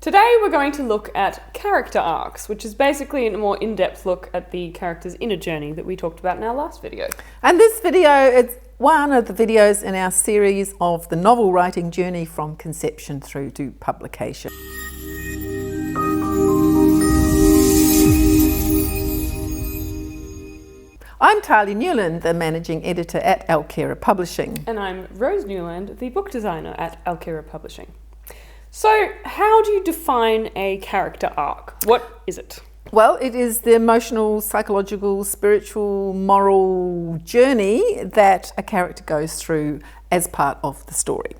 Today we're going to look at character arcs, which is basically a more in-depth look at the character's inner journey that we talked about in our last video. And this video is one of the videos in our series of the novel writing journey from conception through to publication. I'm Tahlia Newland, the Managing Editor at Alkira Publishing. And I'm Rose Newland, the Book Designer at Alkira Publishing. So, how do you define a character arc? What is it? Well, it is the emotional, psychological, spiritual, moral journey that a character goes through as part of the story.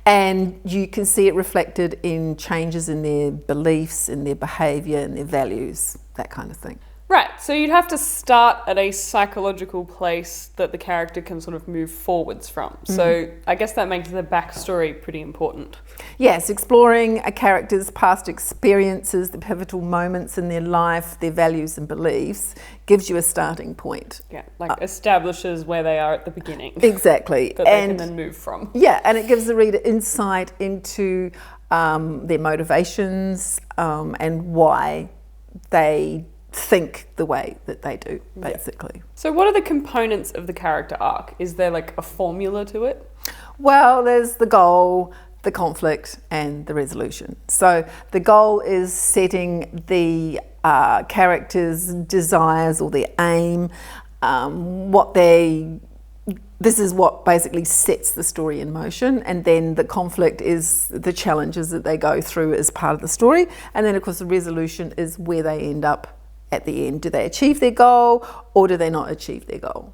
And you can see it reflected in changes in their beliefs, in their behaviour, in their values, that kind of thing. Right, so you'd have to start at a psychological place that the character can sort of move forwards from. So I guess that makes the backstory pretty important. Yes, exploring a character's past experiences, the pivotal moments in their life, their values and beliefs, gives you a starting point. Yeah, like establishes where they are at the beginning. Exactly. That they can then move from. Yeah, and it gives the reader insight into their motivations and why they think the way that they do, basically. Yeah. So what are the components of the character arc? Is there like a formula to it? Well, there's the goal, the conflict and the resolution. So the goal is setting the character's desires or their aim, this is what basically sets the story in motion, and then the conflict is the challenges that they go through as part of the story, and then of course the resolution is where they end up at the end. Do they achieve their goal or do they not achieve their goal,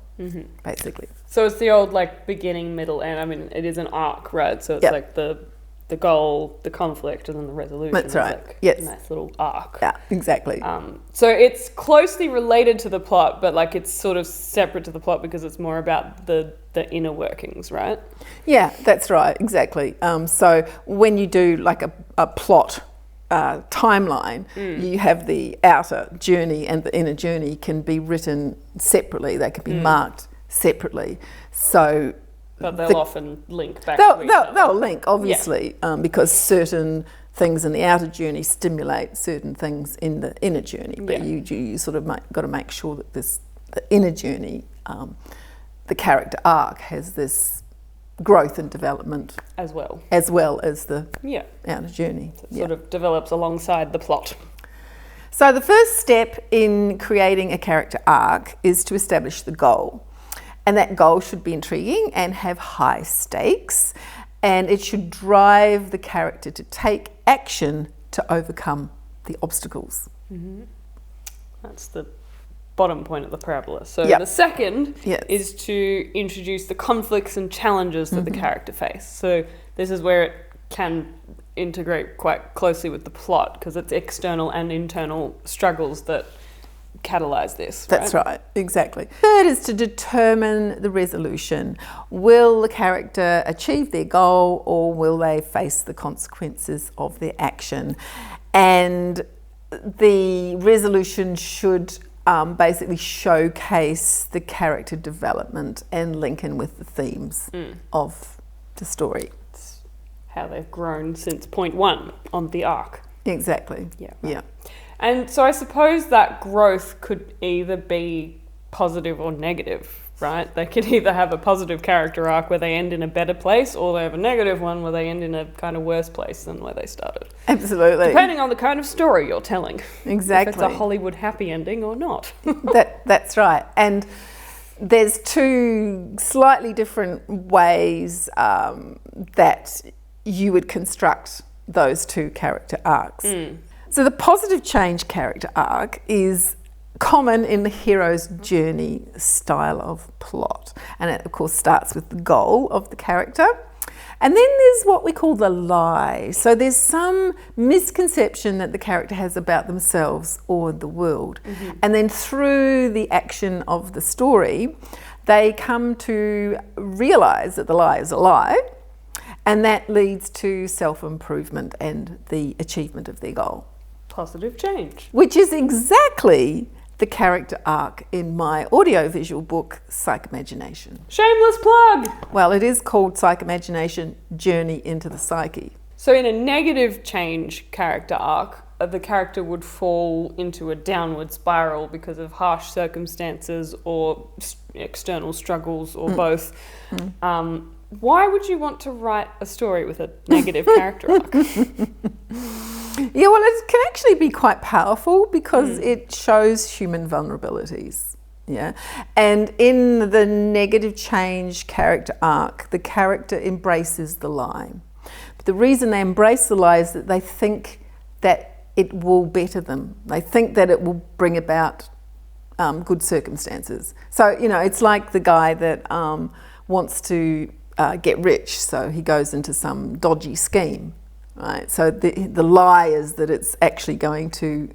basically. So it's the old like beginning, middle, end. I mean, it is an arc, right? So it's like the goal, the conflict, and then the resolution. That's right. Like yes. A nice little arc. Yeah, exactly. So it's closely related to the plot, but like it's sort of separate to the plot because it's more about the inner workings, right? Yeah, that's right. Exactly. So when you do like a plot timeline, you have the outer journey and the inner journey can be written separately. They can be marked separately. So, but they'll often link back. They'll link, obviously, because certain things in the outer journey stimulate certain things in the inner journey. But you sort of got to make sure that the inner journey, the character arc, has this growth and development as well as the outer journey. So it sort of develops alongside the plot. So the first step in creating a character arc is to establish the goal, and that goal should be intriguing and have high stakes, and it should drive the character to take action to overcome the obstacles. That's the bottom point of the parabola. So the second is to introduce the conflicts and challenges that the character face. So this is where it can integrate quite closely with the plot because it's external and internal struggles that catalyze this. That's right, exactly. Third is to determine the resolution. Will the character achieve their goal or will they face the consequences of their action? And the resolution should basically showcase the character development and link in with the themes of the story. It's how they've grown since point one on the arc. Exactly. Yeah. Right. Yeah. And so I suppose that growth could either be positive or negative, right? They could either have a positive character arc where they end in a better place, or they have a negative one where they end in a kind of worse place than where they started. Absolutely. Depending on the kind of story you're telling. Exactly. If it's a Hollywood happy ending or not. That's right. And there's two slightly different ways that you would construct those two character arcs. So the positive change character arc is common in the hero's journey style of plot, and it of course starts with the goal of the character, and then there's what we call the lie. So there's some misconception that the character has about themselves or the world, and then through the action of the story they come to realize that the lie is a lie, and that leads to self-improvement and the achievement of their goal. Positive change. Which is exactly the character arc in my audiovisual book, Psychimagination. Shameless plug! Well, it is called Psychimagination, Journey into the Psyche. So in a negative change character arc, the character would fall into a downward spiral because of harsh circumstances or external struggles or both. Why would you want to write a story with a negative character arc? Yeah, well, it can actually be quite powerful because it shows human vulnerabilities. Yeah, and in the negative change character arc, the character embraces the lie. But the reason they embrace the lie is that they think that it will better them. They think that it will bring about good circumstances. So, it's like the guy that wants to get rich, so he goes into some dodgy scheme. Right, so the lie is that it's actually going to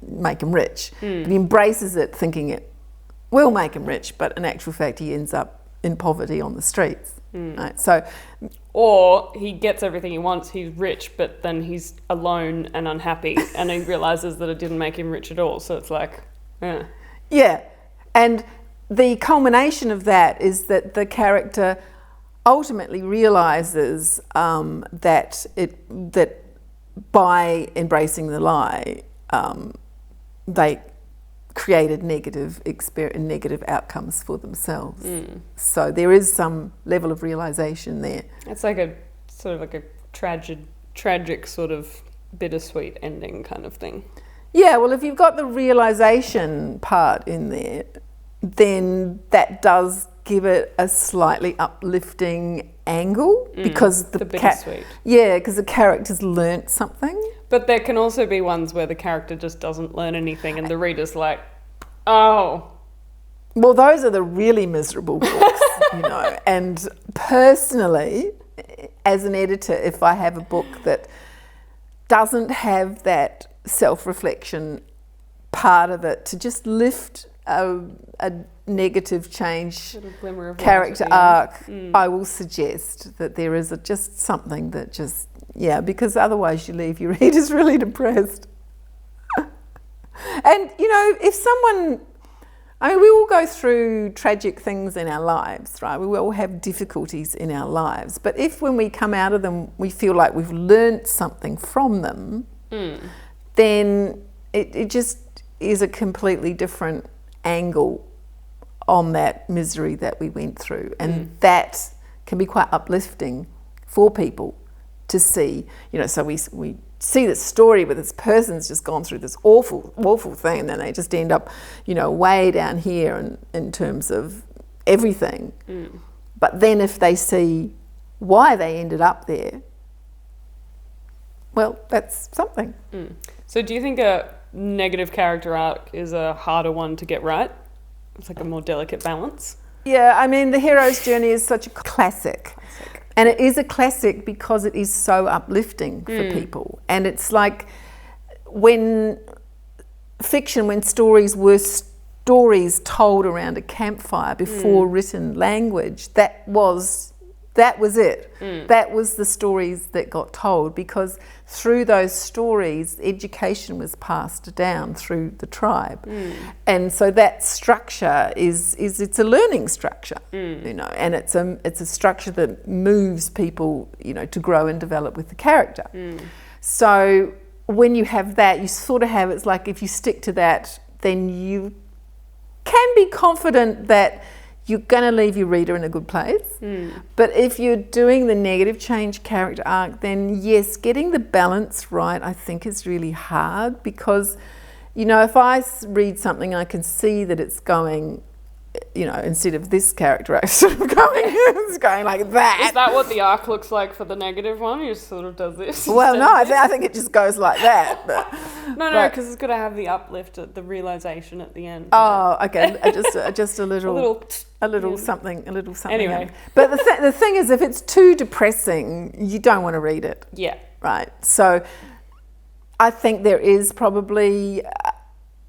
make him rich. But he embraces it thinking it will make him rich, but in actual fact he ends up in poverty on the streets. Right, so, or he gets everything he wants, he's rich, but then he's alone and unhappy, and he realises that it didn't make him rich at all. So it's like, yeah, and the culmination of that is that the character ultimately realizes that by embracing the lie, they created negative outcomes for themselves. So there is some level of realization there. It's like a sort of like a tragic sort of bittersweet ending kind of thing. Yeah, well, if you've got the realization part in there, then that does give it a slightly uplifting angle because the bittersweet. Because the character's learnt something. But there can also be ones where the character just doesn't learn anything and the reader's like, oh. Well, those are the really miserable books, And personally, as an editor, if I have a book that doesn't have that self-reflection part of it to just lift a negative change character arc, I will suggest that there is just something that because otherwise you leave your readers really depressed. And, if someone, we all go through tragic things in our lives, right? We all have difficulties in our lives. But if when we come out of them, we feel like we've learnt something from them, then it just is a completely different angle on that misery that we went through, and that can be quite uplifting for people to see. So we see this story where this person's just gone through this awful thing, and then they just end up way down here in terms of everything. But then if they see why they ended up there, well, that's something. So do you think a negative character arc is a harder one to get right? It's like a more delicate balance. Yeah, the hero's journey is such a classic. And it is a classic because it is so uplifting for people. And it's like when stories were stories told around a campfire before written language, that was it. That was the stories that got told, because through those stories, education was passed down through the tribe. And so that structure it's a learning structure, and it's a structure that moves people, to grow and develop with the character. So when you have that, you sort of have, it's like if you stick to that, then you can be confident that you're going to leave your reader in a good place. But if you're doing the negative change character arc, then yes, getting the balance right, I think, is really hard, because, if I read something, I can see that it's going, instead of this character arc sort of going, it's going like that. Is that what the arc looks like for the negative one? He just sort of does this. Well, no, I think it just goes like that. But, no, because it's got to have the uplift, the realization at the end. Oh, okay, just a little something. Anyway. But the thing is, if it's too depressing, you don't want to read it. Yeah. Right. So I think there is probably,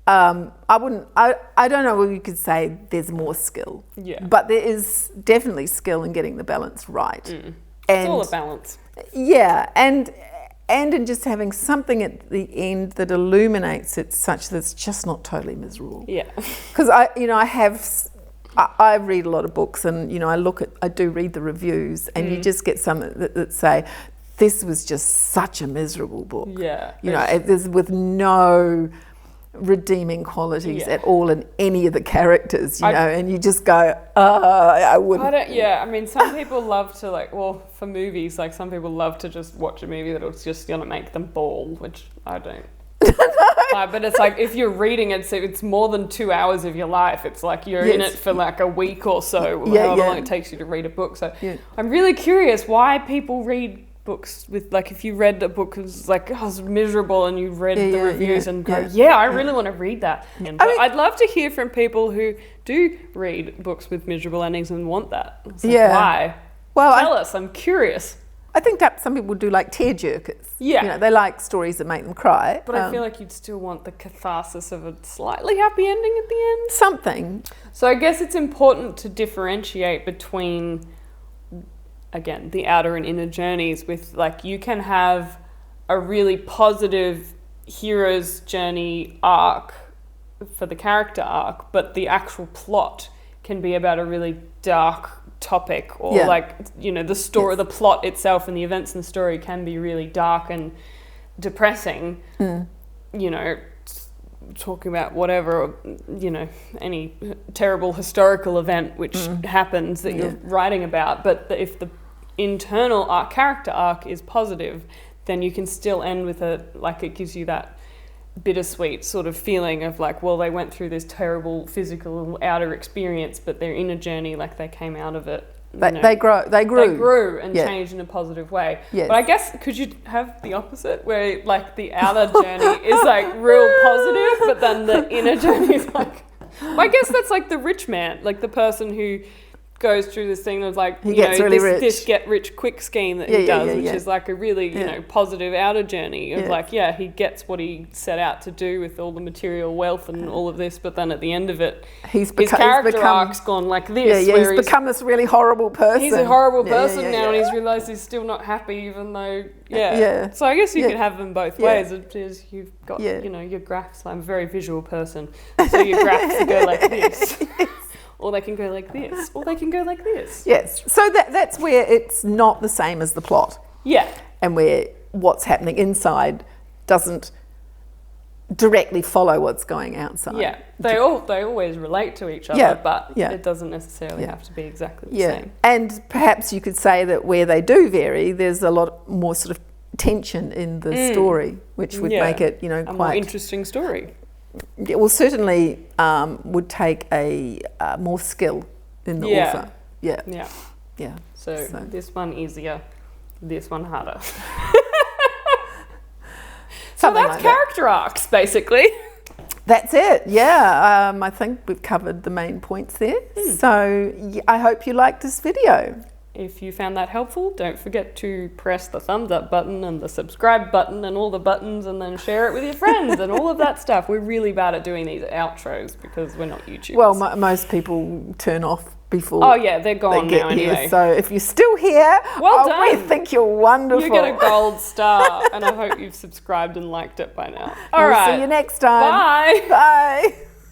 I don't know whether you could say there's more skill. Yeah. But there is definitely skill in getting the balance right. And it's all a balance. Yeah. And in just having something at the end that illuminates it such that it's just not totally miserable. Yeah. Because I read a lot of books, and I do read the reviews, and you just get some that say this was just such a miserable book. Yeah. You know, there's with no redeeming qualities at all in any of the characters, you know, and you just go, I wouldn't. I mean, some people love to, like, well, for movies, like, some people love to just watch a movie that'll just going to make them bawl, which I don't. But it's like, if you're reading it, so it's more than 2 hours of your life. It's like you're in it for like a week or so, however long it takes you to read a book. So I'm really curious why people read books with, like, if you read a book that was like, oh, it's miserable, and you read the reviews and go, I really want to read that. But I mean, I'd love to hear from people who do read books with miserable endings and want that. It's like, why? Well, tell us. I'm curious. I think that some people do like tearjerkers. Yeah. You know, they like stories that make them cry. But I feel like you'd still want the catharsis of a slightly happy ending at the end. Something. So I guess it's important to differentiate between, again, the outer and inner journeys with, like, you can have a really positive hero's journey arc for the character arc, but the actual plot can be about a really dark topic, or like, you know, the story, the plot itself and the events in the story can be really dark and depressing. You know, talking about whatever, you know, any terrible historical event which happens that you're writing about. But if the internal character arc is positive, then you can still end with it gives you that bittersweet sort of feeling of like, well, they went through this terrible physical outer experience, but their inner journey, like, they came out of it. They grew and changed in a positive way. But I guess, could you have the opposite, where, like, the outer journey is like real positive, but then the inner journey is like, well, I guess that's like the rich man, like the person who goes through this thing of, like, this get rich quick scheme that he does, which is like a really, you know, positive outer journey of like, he gets what he set out to do with all the material wealth and all of this, but then at the end of it, his character arc's gone like this. He's become this really horrible person. He's a horrible person now, and he's realised he's still not happy, even though, So I guess you could have them both ways. It is, you've got, you know, your graphs. I'm a very visual person, so your graphs go like this. Or they can go like this, or they can go like this. Yes. So that's where it's not the same as the plot. Yeah. And where what's happening inside doesn't directly follow what's going outside. Yeah. They always relate to each other, but it doesn't necessarily have to be exactly the same. And perhaps you could say that where they do vary, there's a lot more sort of tension in the story, which would make it, you know, quite more interesting story. It will certainly would take a more skill in the author. Yeah. So this one easier, this one harder. So that's like character arcs, basically. That's it. Yeah. I think we've covered the main points there. So I hope you liked this video. If you found that helpful, don't forget to press the thumbs up button and the subscribe button and all the buttons, and then share it with your friends and all of that stuff. We're really bad at doing these outros because we're not YouTubers. Well, most people turn off before. Oh yeah, they're gone they get now here. anyway. So if you're still here, well done. We think you're wonderful. You get a gold star, and I hope you've subscribed and liked it by now. All right. See you next time. Bye. Bye.